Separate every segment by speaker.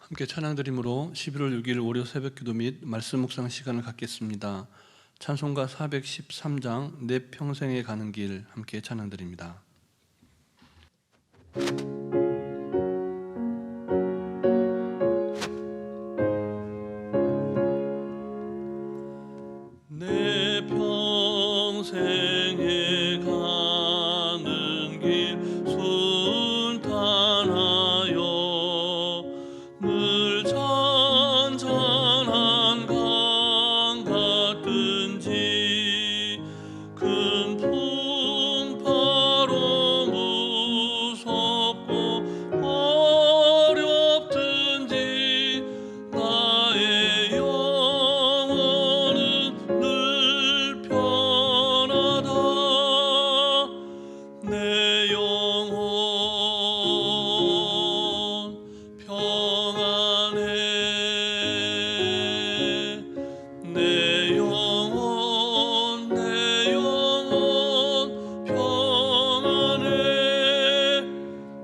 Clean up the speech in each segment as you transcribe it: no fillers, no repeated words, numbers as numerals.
Speaker 1: 함께 찬양드림으로 11월 6일 월요 새벽기도 및 말씀 묵상 시간을 갖겠습니다. 찬송가 413장 내 평생에 가는 길 함께 찬양드립니다. 내 평생에 가는 길 순탄하여 늘 잔잔한 강 같든지 큰 풍파로 무섭고 어렵든지 나의 영혼은 늘 편하다. 내 영혼 평안해. 내 영혼 평안해.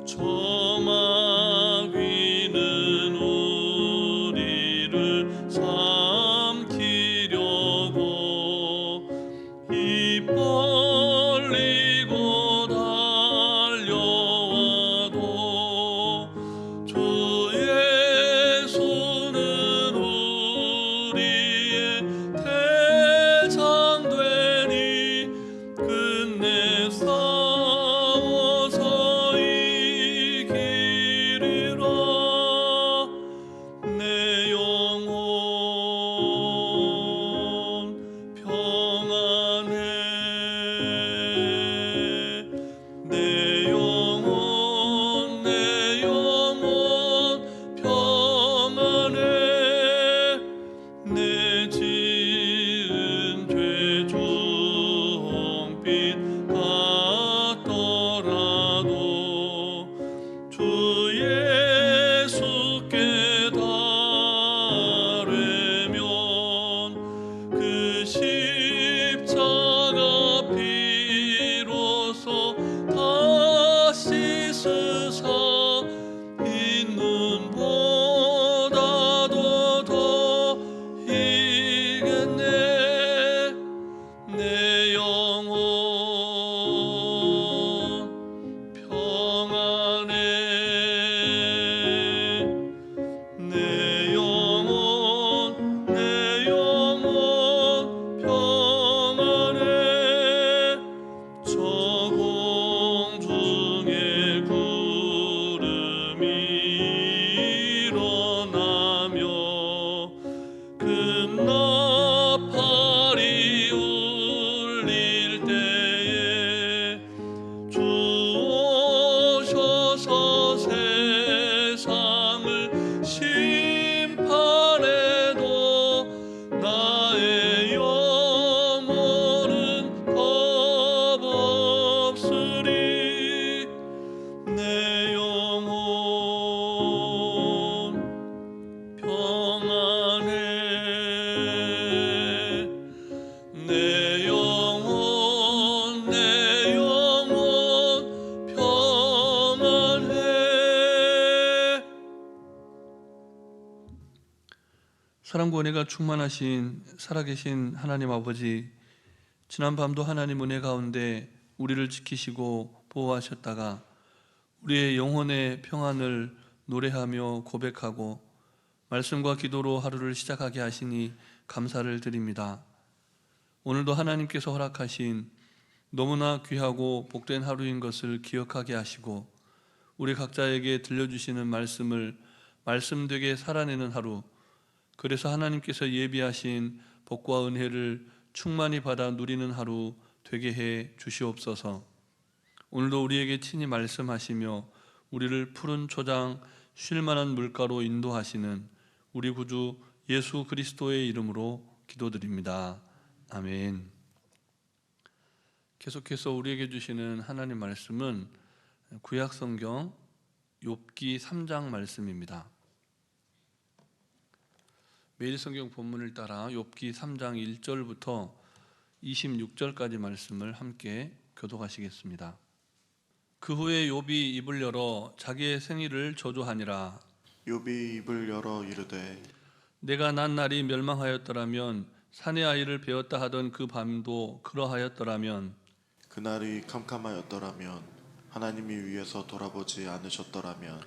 Speaker 1: 저마귀는 우리를 삼키려고 입 벌리고 달려와도 주 예수는 우리의 대장 되니 끝내 싸워서 이기리라. 내 영혼 평안해. 내 영혼 평안해. 내 지은 죄 종빛 같더라도 주 예수께 달으면 그 십자가 피로써 다 씻으사 있는 보다도 더 이겠네. 내 영혼 평안해. 내 영혼 평안해. 저 공중에 구름이 일어나며 큰 나팔이 울릴 때에 주 오셔서 세상을 심판해도 나의 영혼은 겁없으리. 내 영혼 평안해. 내 영혼 평안해. 사랑과 은혜가 충만하신 살아계신 하나님 아버지, 지난 밤도 하나님 은혜 가운데 우리를 지키시고 보호하셨다가 우리의 영혼의 평안을 노래하며 고백하고 말씀과 기도로 하루를 시작하게 하시니 감사를 드립니다. 오늘도 하나님께서 허락하신 너무나 귀하고 복된 하루인 것을 기억하게 하시고 우리 각자에게 들려주시는 말씀을 말씀되게 살아내는 하루, 그래서 하나님께서 예비하신 복과 은혜를 충만히 받아 누리는 하루 되게 해 주시옵소서. 오늘도 우리에게 친히 말씀하시며 우리를 푸른 초장 쉴만한 물가로 인도하시는 우리 구주 예수 그리스도의 이름으로 기도드립니다. 아멘. 계속해서 우리에게 주시는 하나님 말씀은 구약성경 욥기 3장 말씀입니다. 매일 성경 본문을 따라 욥기 3장 1절부터 26절까지 말씀을 함께 교독하시겠습니다. 그 후에 욥이 입을 열어 자기의 생일을 저주하니라.
Speaker 2: 욥이 입을 열어 이르되
Speaker 1: 내가 난 날이 멸망하였더라면 사내 아이를 베었다 하던 그 밤도 그러하였더라면
Speaker 2: 그날이 캄캄하였더라면 하나님이 위에서 돌아보지 않으셨더라면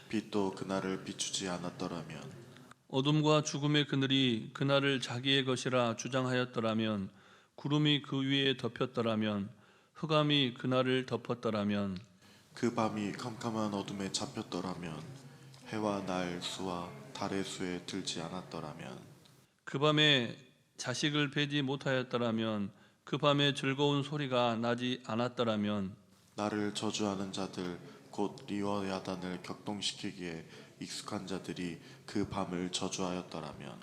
Speaker 2: 빛도 그날을 비추지 않았더라면
Speaker 1: 어둠과 죽음의 그늘이 그날을 자기의 것이라 주장하였더라면 구름이 그 위에 덮였더라면 흑암이 그날을 덮었더라면
Speaker 2: 그 밤이 캄캄한 어둠에 잡혔더라면 해와 날 수와 달의 수에 들지 않았더라면
Speaker 1: 그 밤에 자식을 베지 못하였더라면 그 밤에 즐거운 소리가 나지 않았더라면
Speaker 2: 나를 저주하는 자들 곧 리워야단을 격동시키기에 익숙한 자들이 그 밤을 저주하였더라면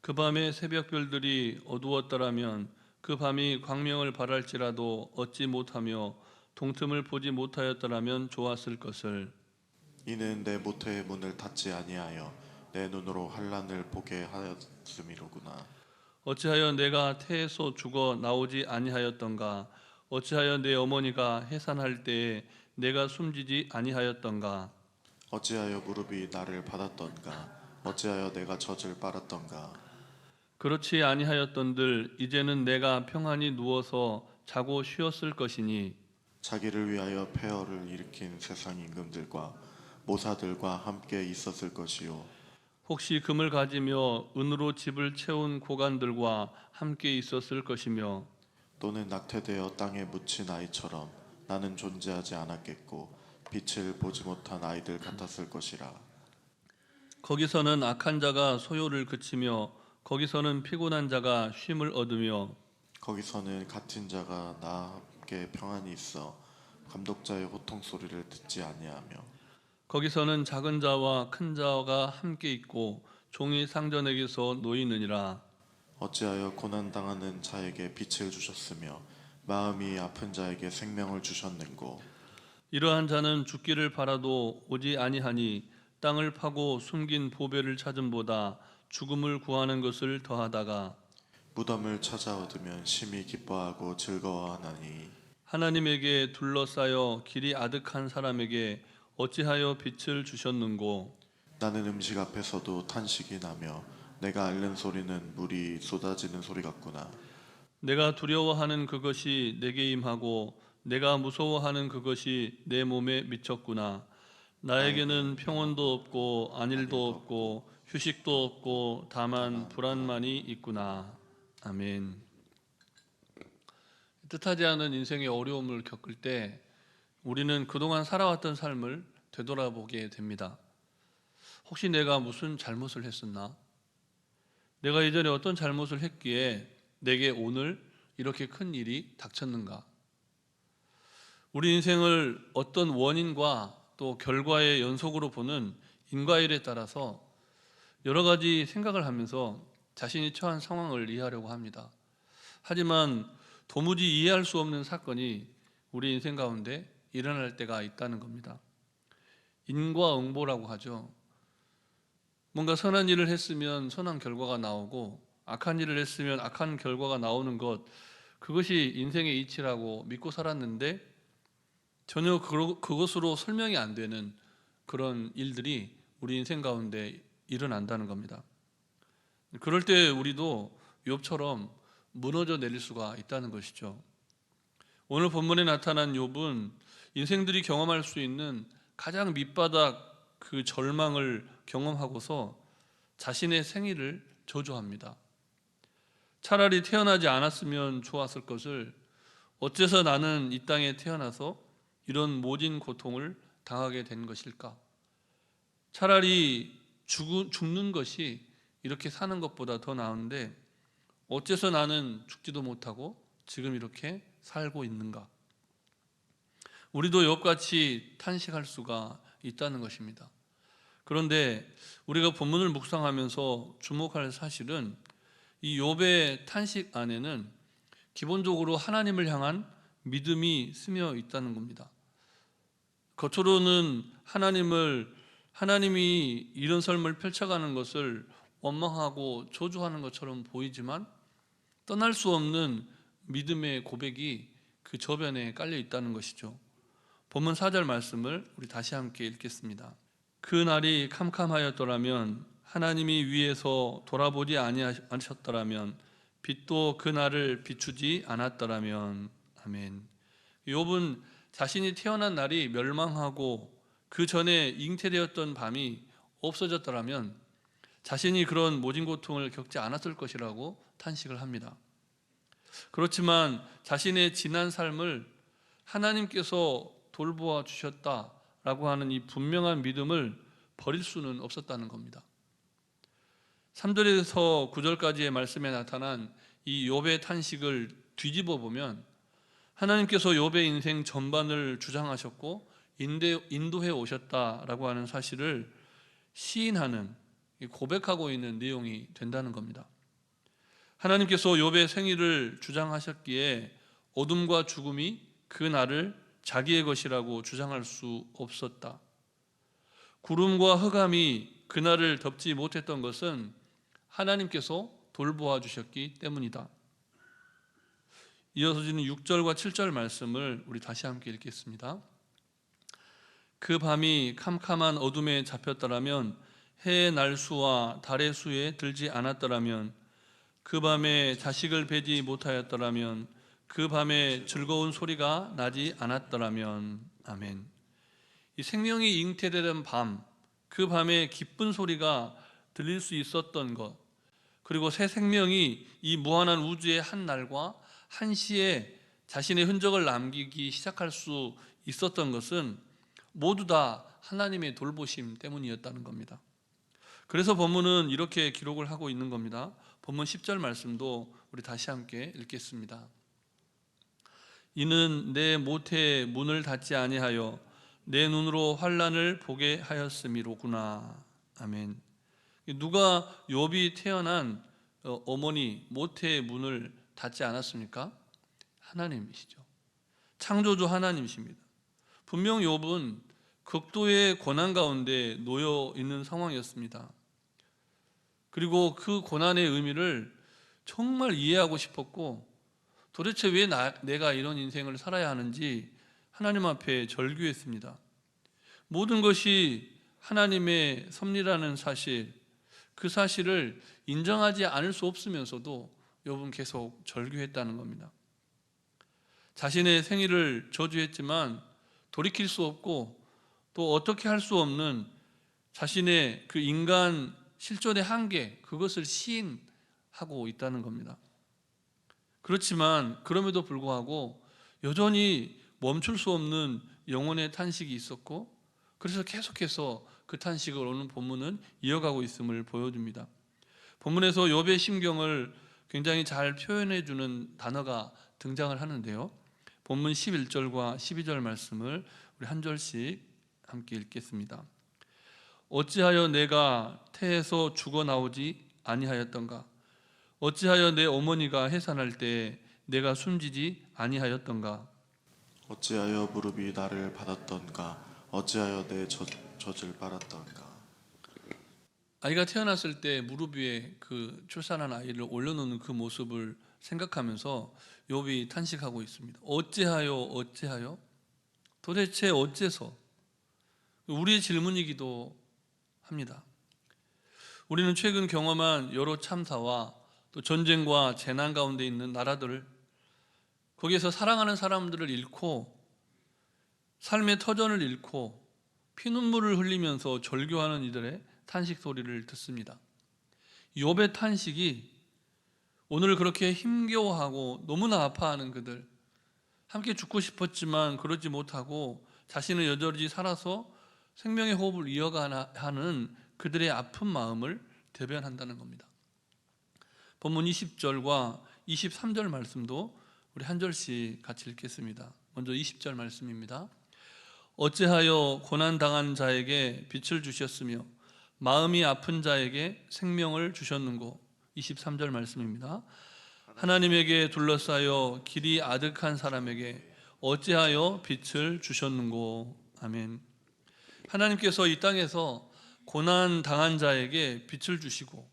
Speaker 1: 그 밤에 새벽별들이 어두웠더라면 그 밤이 광명을 발할지라도 얻지 못하며 동틈을 보지 못하였더라면 좋았을 것을.
Speaker 2: 이는 내 모태의 문을 닫지 아니하여 내 눈으로 환난을 보게 하였음이로구나.
Speaker 1: 어찌하여 내가 태에서 죽어 나오지 아니하였던가. 어찌하여 내 어머니가 해산할 때에 내가 숨지지 아니하였던가.
Speaker 2: 어찌하여 무릎이 나를 받았던가. 어찌하여 내가 젖을 빨았던가.
Speaker 1: 그렇지 아니하였던들 이제는 내가 평안히 누워서 자고 쉬었을 것이니
Speaker 2: 자기를 위하여 폐허를 일으킨 세상 임금들과 모사들과 함께 있었을 것이요
Speaker 1: 혹시 금을 가지며 은으로 집을 채운 고관들과 함께 있었을 것이며
Speaker 2: 또는 낙태되어 땅에 묻힌 아이처럼 나는 존재하지 않았겠고 빛을 보지 못한 아이들 같았을 것이라.
Speaker 1: 거기서는 악한 자가 소요를 그치며 거기서는 피곤한 자가 쉼을 얻으며
Speaker 2: 거기서는 같은 자가 나와 함께 평안히 있어 감독자의 호통 소리를 듣지 아니하며
Speaker 1: 거기서는 작은 자와 큰 자가 함께 있고 종이 상전에게서 놓이느니라.
Speaker 2: 어찌하여 고난당하는 자에게 빛을 주셨으며 마음이 아픈 자에게 생명을 주셨는고.
Speaker 1: 이러한 자는 죽기를 바라도 오지 아니하니 땅을 파고 숨긴 보배를 찾음보다 죽음을 구하는 것을 더하다가
Speaker 2: 무덤을 찾아 얻으면 심히 기뻐하고 즐거워하나니.
Speaker 1: 하나님에게 둘러싸여 길이 아득한 사람에게 어찌하여 빛을 주셨는고.
Speaker 2: 나는 음식 앞에서도 탄식이 나며 내가 앓는 소리는 물이 쏟아지는 소리 같구나.
Speaker 1: 내가 두려워하는 그것이 내게 임하고 내가 무서워하는 그것이 내 몸에 미쳤구나. 나에게는 평온도 없고 안일도 없고 휴식도 없고 다만 불안만이 있구나. 아멘. 뜻하지 않은 인생의 어려움을 겪을 때 우리는 그동안 살아왔던 삶을 되돌아보게 됩니다. 혹시 내가 무슨 잘못을 했었나? 내가 예전에 어떤 잘못을 했기에 내게 오늘 이렇게 큰 일이 닥쳤는가? 우리 인생을 어떤 원인과 또 결과의 연속으로 보는 인과일에 따라서 여러 가지 생각을 하면서 자신이 처한 상황을 이해하려고 합니다. 하지만 도무지 이해할 수 없는 사건이 우리 인생 가운데 일어날 때가 있다는 겁니다. 인과응보라고 하죠. 뭔가 선한 일을 했으면 선한 결과가 나오고 악한 일을 했으면 악한 결과가 나오는 것, 그것이 인생의 이치라고 믿고 살았는데 전혀 그것으로 설명이 안 되는 그런 일들이 우리 인생 가운데 일어난다는 겁니다. 그럴 때 우리도 욥처럼 무너져 내릴 수가 있다는 것이죠. 오늘 본문에 나타난 욥은 인생들이 경험할 수 있는 가장 밑바닥 그 절망을 경험하고서 자신의 생일을 저주합니다. 차라리 태어나지 않았으면 좋았을 것을 어째서 나는 이 땅에 태어나서 이런 모진 고통을 당하게 된 것일까? 차라리 죽는 것이 이렇게 사는 것보다 더 나은데 어째서 나는 죽지도 못하고 지금 이렇게 살고 있는가? 우리도 욥같이 탄식할 수가 있다는 것입니다. 그런데 우리가 본문을 묵상하면서 주목할 사실은 이 욥의 탄식 안에는 기본적으로 하나님을 향한 믿음이 스며 있다는 겁니다. 겉으로는 하나님이 이런 삶을 펼쳐가는 것을 원망하고 저주하는 것처럼 보이지만 떠날 수 없는 믿음의 고백이 그 저변에 깔려 있다는 것이죠. 본문 4절 말씀을 우리 다시 함께 읽겠습니다. 그 날이 캄캄하였더라면, 하나님이 위에서 돌아보지 아니하셨더라면, 빛도 그 날을 비추지 않았더라면. 아멘. 욥은 자신이 태어난 날이 멸망하고 그 전에 잉태되었던 밤이 없어졌더라면 자신이 그런 모진 고통을 겪지 않았을 것이라고 탄식을 합니다. 그렇지만 자신의 지난 삶을 하나님께서 돌보아 주셨다라고 하는 이 분명한 믿음을 버릴 수는 없었다는 겁니다. 3절에서 9절까지의 말씀에 나타난 이 욥의 탄식을 뒤집어 보면 하나님께서 욥의 인생 전반을 주장하셨고 인도해 오셨다라고 하는 사실을 시인하는, 고백하고 있는 내용이 된다는 겁니다. 하나님께서 욥의 생일을 주장하셨기에 어둠과 죽음이 그 날을 자기의 것이라고 주장할 수 없었다. 구름과 흑암이 그날을 덮지 못했던 것은 하나님께서 돌보아 주셨기 때문이다. 이어서지는 6절과 7절 말씀을 우리 다시 함께 읽겠습니다. 그 밤이 캄캄한 어둠에 잡혔더라면, 해의 날수와 달의 수에 들지 않았더라면, 그 밤에 자식을 베지 못하였더라면, 그 밤에 즐거운 소리가 나지 않았더라면. 아멘. 이 생명이 잉태되던 밤, 그 밤에 기쁜 소리가 들릴 수 있었던 것, 그리고 새 생명이 이 무한한 우주의 한 날과 한 시에 자신의 흔적을 남기기 시작할 수 있었던 것은 모두 다 하나님의 돌보심 때문이었다는 겁니다. 그래서 본문은 이렇게 기록을 하고 있는 겁니다. 본문 10절 말씀도 우리 다시 함께 읽겠습니다. 이는 내 모태의 문을 닫지 아니하여 내 눈으로 환난을 보게 하였음이로구나. 아멘. 누가 욥이 태어난 어머니 모태의 문을 닫지 않았습니까? 하나님이시죠. 창조주 하나님이십니다. 분명 욥은 극도의 고난 가운데 놓여 있는 상황이었습니다. 그리고 그 고난의 의미를 정말 이해하고 싶었고, 도대체 왜 내가 이런 인생을 살아야 하는지 하나님 앞에 절규했습니다. 모든 것이 하나님의 섭리라는 사실, 그 사실을 인정하지 않을 수 없으면서도 욥은 계속 절규했다는 겁니다. 자신의 생일을 저주했지만 돌이킬 수 없고 또 어떻게 할 수 없는 자신의 그 인간 실존의 한계, 그것을 시인하고 있다는 겁니다. 그렇지만 그럼에도 불구하고 여전히 멈출 수 없는 영혼의 탄식이 있었고, 그래서 계속해서 그 탄식을 오늘 본문은 이어가고 있음을 보여줍니다. 본문에서 욥의 심경을 굉장히 잘 표현해 주는 단어가 등장을 하는데요. 본문 11절과 12절 말씀을 우리 한 절씩 함께 읽겠습니다. 어찌하여 내가 태에서 죽어 나오지 아니하였던가? 어찌하여 내 어머니가 해산할 때 내가 숨지지 아니하였던가?
Speaker 2: 어찌하여 무릎이 나를 받았던가? 어찌하여 내 젖을 빨았던가?
Speaker 1: 아이가 태어났을 때 무릎 위에 그 출산한 아이를 올려놓는 그 모습을 생각하면서 욥이 탄식하고 있습니다. 어찌하여? 도대체 어째서? 우리의 질문이기도 합니다. 우리는 최근 경험한 여러 참사와 또 전쟁과 재난 가운데 있는 나라들을, 거기에서 사랑하는 사람들을 잃고 삶의 터전을 잃고 피눈물을 흘리면서 절규하는 이들의 탄식 소리를 듣습니다. 욥의 탄식이 오늘 그렇게 힘겨워하고 너무나 아파하는 그들, 함께 죽고 싶었지만 그러지 못하고 자신은 여전히 살아서 생명의 호흡을 이어가야 하는 그들의 아픈 마음을 대변한다는 겁니다. 본문 20절과 23절 말씀도 우리 한 절씩 같이 읽겠습니다. 먼저 20절 말씀입니다. 어찌하여 고난당한 자에게 빛을 주셨으며 마음이 아픈 자에게 생명을 주셨는고? 23절 말씀입니다. 하나님에게 둘러싸여 길이 아득한 사람에게 어찌하여 빛을 주셨는고? 아멘. 하나님께서 이 땅에서 고난당한 자에게 빛을 주시고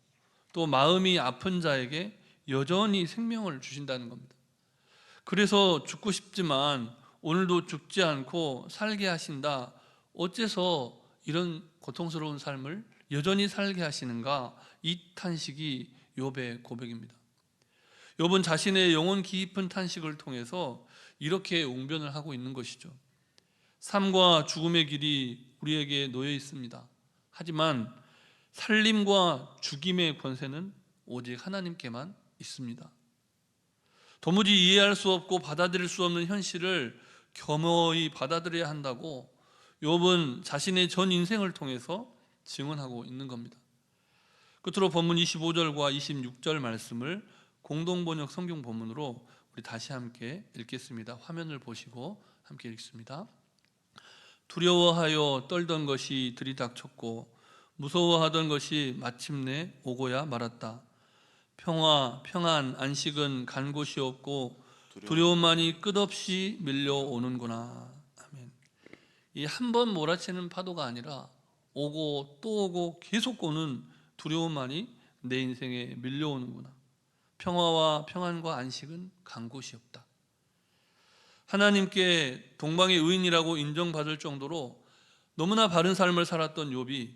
Speaker 1: 또 마음이 아픈 자에게 여전히 생명을 주신다는 겁니다. 그래서 죽고 싶지만 오늘도 죽지 않고 살게 하신다. 어째서 이런 고통스러운 삶을 여전히 살게 하시는가? 이 탄식이 욥의 고백입니다. 욥은 자신의 영혼 깊은 탄식을 통해서 이렇게 웅변을 하고 있는 것이죠. 삶과 죽음의 길이 우리에게 놓여 있습니다. 하지만 살림과 죽임의 권세는 오직 하나님께만 있습니다. 도무지 이해할 수 없고 받아들일 수 없는 현실을 겸허히 받아들여야 한다고 욥은 자신의 전 인생을 통해서 증언하고 있는 겁니다. 끝으로 본문 25절과 26절 말씀을 공동번역 성경 본문으로 우리 다시 함께 읽겠습니다. 화면을 보시고 함께 읽습니다. 두려워하여 떨던 것이 들이닥쳤고 무서워하던 것이 마침내 오고야 말았다. 평화, 평안, 안식은 간 곳이 없고 두려움만이 끝없이 밀려오는구나. 아멘. 이 한 번 몰아치는 파도가 아니라 오고 또 오고 계속 오는 두려움만이 내 인생에 밀려오는구나. 평화와 평안과 안식은 간 곳이 없다. 하나님께 동방의 의인이라고 인정받을 정도로 너무나 바른 삶을 살았던 욥이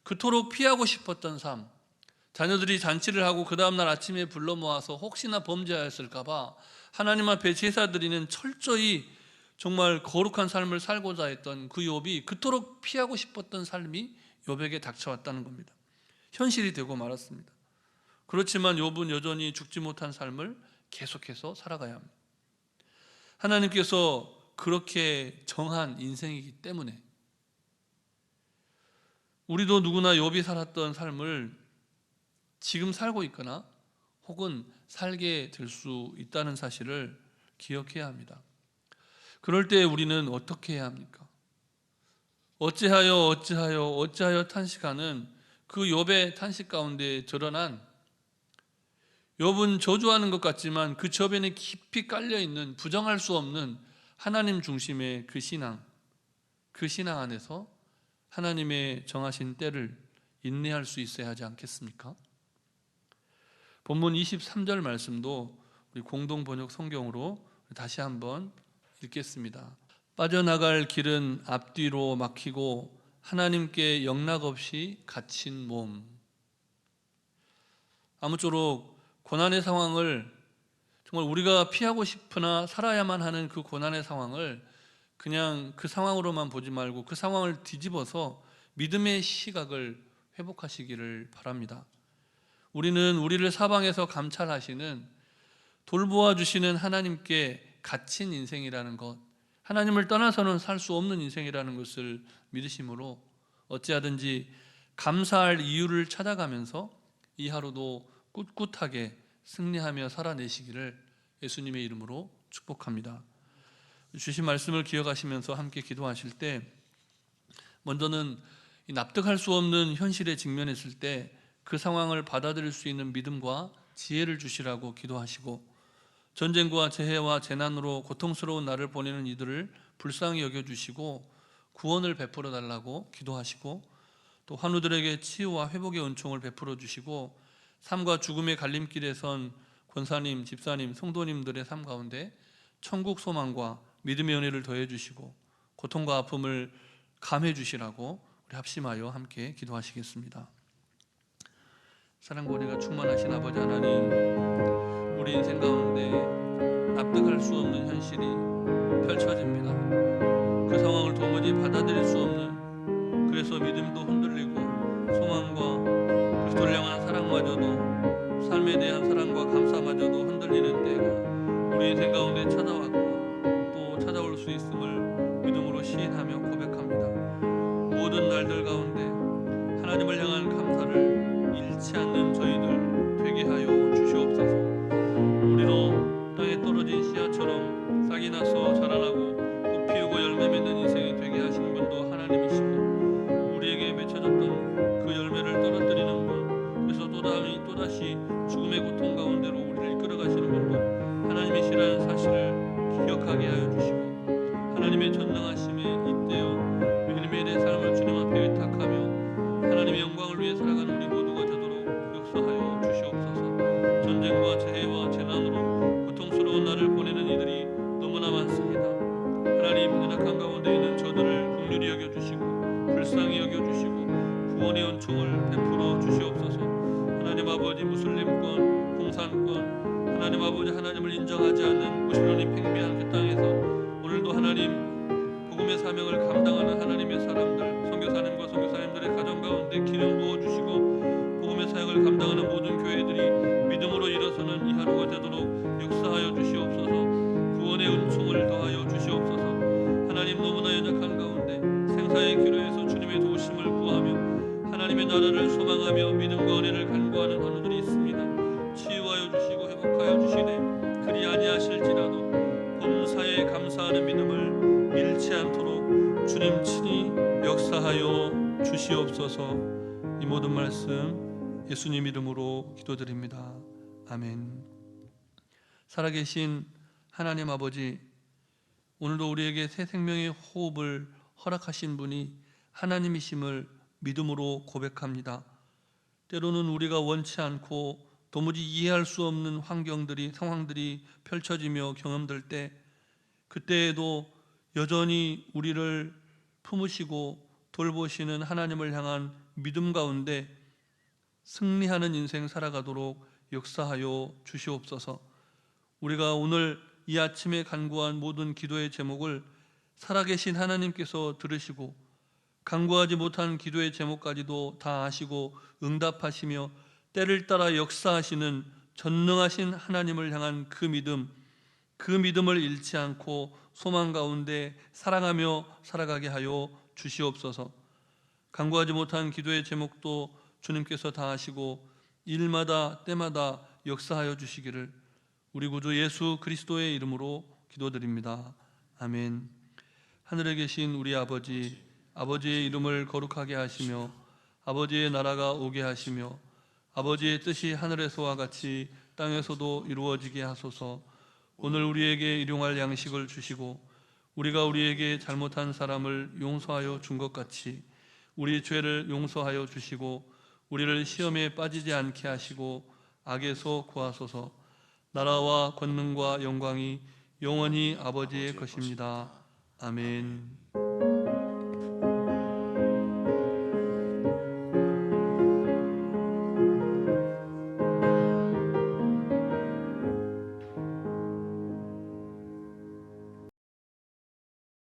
Speaker 1: 그토록 피하고 싶었던 삶, 자녀들이 잔치를 하고 그 다음날 아침에 불러 모아서 혹시나 범죄하였을까 봐 하나님 앞에 제사 드리는 철저히 정말 거룩한 삶을 살고자 했던 그 욥이 그토록 피하고 싶었던 삶이 욥에게 닥쳐왔다는 겁니다. 현실이 되고 말았습니다. 그렇지만 욥은 여전히 죽지 못한 삶을 계속해서 살아가야 합니다. 하나님께서 그렇게 정한 인생이기 때문에 우리도 누구나 욥이 살았던 삶을 지금 살고 있거나 혹은 살게 될 수 있다는 사실을 기억해야 합니다. 그럴 때 우리는 어떻게 해야 합니까? 어찌하여 탄식하는 그 욥의 탄식 가운데 드러난 욥은 저주하는 것 같지만 그 저변에 깊이 깔려있는 부정할 수 없는 하나님 중심의 그 신앙 안에서 하나님의 정하신 때를 인내할 수 있어야 하지 않겠습니까? 본문 23절 말씀도 우리 공동번역 성경으로 다시 한번 읽겠습니다. 빠져나갈 길은 앞뒤로 막히고 하나님께 영락없이 갇힌 몸. 아무쪼록 고난의 상황을 정말 우리가 피하고 싶으나 살아야만 하는 그 고난의 상황을 그냥 그 상황으로만 보지 말고 그 상황을 뒤집어서 믿음의 시각을 회복하시기를 바랍니다. 우리는 우리를 사방에서 감찰하시는 돌보아 주시는 하나님께 갇힌 인생이라는 것, 하나님을 떠나서는 살 수 없는 인생이라는 것을 믿으심으로 어찌하든지 감사할 이유를 찾아가면서 이 하루도 꿋꿋하게 승리하며 살아내시기를 예수님의 이름으로 축복합니다. 주신 말씀을 기억하시면서 함께 기도하실 때 먼저는 납득할 수 없는 현실에 직면했을 때 그 상황을 받아들일 수 있는 믿음과 지혜를 주시라고 기도하시고, 전쟁과 재해와 재난으로 고통스러운 날을 보내는 이들을 불쌍히 여겨주시고 구원을 베풀어 달라고 기도하시고, 또 환우들에게 치유와 회복의 은총을 베풀어 주시고, 삶과 죽음의 갈림길에 선 권사님, 집사님, 성도님들의 삶 가운데 천국 소망과 믿음의 은혜를 더해 주시고 고통과 아픔을 감해 주시라고 우리 합심하여 함께 기도하시겠습니다. 사랑과 은혜가 충만하신 아버지 하나님, 우리 인생 가운데 납득할 수 없는 현실이 펼쳐집니다. 그 상황을 도무지 받아들일 수 없는, 그래서 믿음도 흔들리고 소망과 그리스도를 향한 사랑마저도, 삶에 대한 사랑과 감사마저도 흔들리는 때가 우리 인생 가운데 찾아왔고 또 찾아올 수 있음을 믿음으로 시인하며 고백합니다. 모든 날들 가운데 하나님을 향한 감사를 잃지 않는 저희들 되게 하여 주시옵소서. 우리도 땅에 떨어진 씨앗처럼 싹이 나서 자라나고 꽃 피우고 열매 맺는 인생이 되게 하신 분도 하나님이시고, 우리에게 맺혀졌던 그 열매를 떨어뜨리는 분, 그래서 또다시 죽음의 고통 가운데로 우리를 이끌어가시는 분도 하나님이시라는 사실을 기억하게 하여 주시고, 하나님의 전능하심에 잇대어 매일매일의 삶을 주님 앞에 의탁하며 하나님의 영광을 위해 살아가는 우리 모두가 되도록 역사하여 주시옵소서. 전쟁과 재해와 재난으로 고통스러운 날을 보내는 이들이 너무나 많습니다. 하나님, 연약한 가운데 있는 저들을 긍휼히 여겨주시고 불쌍히 여겨주시고 구원의 은총을 베풀어 주시옵소서. 하나님 아버지, 무슬림권, 공산권, 하나님 아버지, 하나님을 인정하지 않는 무신론이 팽배한 그 땅에서 오늘도 하나님 복음의 사명을 감당하는 하나님의 사람들, 선교사님과 선교사님들의 가정 가운데 기름 부어주시고 복음의 사역을 감당하는 모든 교회들이 믿음으로 일어서는 이 하루가 되도록 역사하여 주시옵소서. 구원의 은총을 더하여 주시옵소서. 하나님, 너무나 연약한 가운데 생사의 기로에서 주님의 도우심을 구하며 하나님의 나라를 소망하며 믿음과 은혜를 간구하는 헌우들이 있습니다. 치유하여 주시고 회복하여 주시되 그리 아니하실지라도 범사에 감사하는 믿음을 잃지 않도록 주님 친히 역사하여 주시옵소서. 이 모든 말씀 예수님 이름으로 기도드립니다. 아멘. 살아계신 하나님 아버지, 오늘도 우리에게 새 생명의 호흡을 허락하신 분이 하나님이심을 믿음으로 고백합니다. 때로는 우리가 원치 않고 도무지 이해할 수 없는 상황들이 펼쳐지며 경험될 때, 그때에도 여전히 우리를 품으시고 돌보시는 하나님을 향한 믿음 가운데 승리하는 인생 살아가도록 역사하여 주시옵소서. 우리가 오늘 이 아침에 간구한 모든 기도의 제목을 살아계신 하나님께서 들으시고 간구하지 못한 기도의 제목까지도 다 아시고 응답하시며 때를 따라 역사하시는 전능하신 하나님을 향한 그 믿음을 잃지 않고 소망 가운데 사랑하며 살아가게 하여 주시옵소서. 간구하지 못한 기도의 제목도 주님께서 다 아시고 일마다 때마다 역사하여 주시기를 우리 구주 예수 그리스도의 이름으로 기도드립니다. 아멘. 하늘에 계신 우리 아버지, 아버지의 이름을 거룩하게 하시며 아버지의 나라가 오게 하시며 아버지의 뜻이 하늘에서와 같이 땅에서도 이루어지게 하소서. 오늘 우리에게 일용할 양식을 주시고 우리가 우리에게 잘못한 사람을 용서하여 준 것 같이 우리 죄를 용서하여 주시고 우리를 시험에 빠지지 않게 하시고 악에서 구하소서. 나라와 권능과 영광이 영원히 아버지의 것입니다. 아멘.